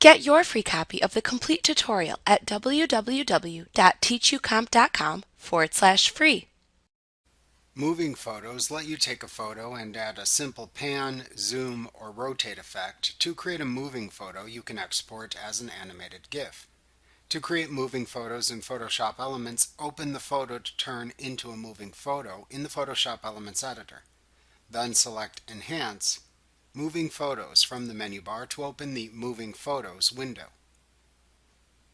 Get your free copy of the complete tutorial at www.teachucomp.com/free. Moving photos let you take a photo and add a simple pan, zoom, or rotate effect. To create a moving photo, you can export as an animated GIF. To create moving photos in Photoshop Elements, open the photo to turn into a moving photo in the Photoshop Elements editor. Then select Enhance, Moving Photos from the menu bar to open the Moving Photos window.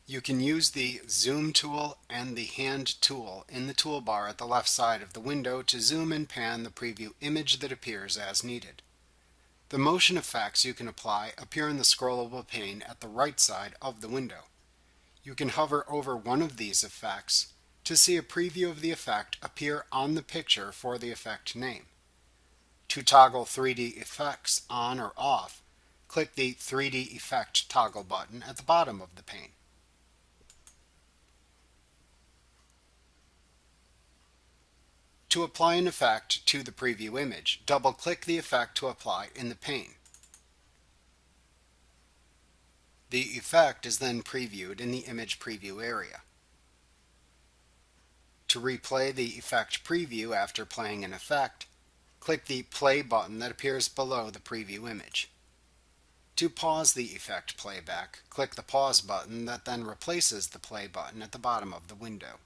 You can use the Zoom tool and the Hand tool in the toolbar at the left side of the window to zoom and pan the preview image that appears as needed. The motion effects you can apply appear in the scrollable pane at the right side of the window. You can hover over one of these effects to see a preview of the effect appear on the picture for the effect name. To toggle 3D effects on or off, click the 3D Effect toggle button at the bottom of the pane. To apply an effect to the preview image, double-click the effect to apply in the pane. The effect is then previewed in the image preview area. To replay the effect preview after playing an effect, click the play button that appears below the preview image. To pause the effect playback, click the pause button that then replaces the play button at the bottom of the window.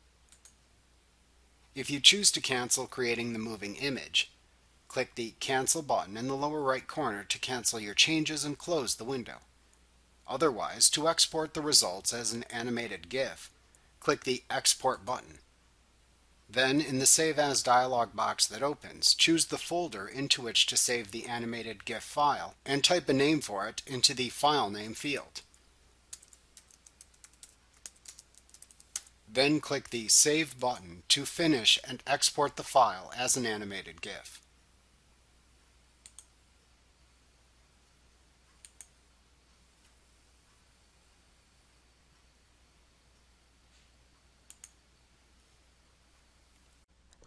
If you choose to cancel creating the moving image, click the Cancel button in the lower right corner to cancel your changes and close the window. Otherwise, to export the results as an animated GIF, click the Export button. Then, in the Save As dialog box that opens, choose the folder into which to save the animated GIF file and type a name for it into the File Name field. Then click the Save button to finish and export the file as an animated GIF.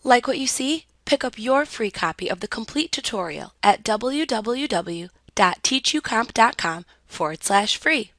Like what you see? Pick up your free copy of the complete tutorial at www.teachucomp.com/free.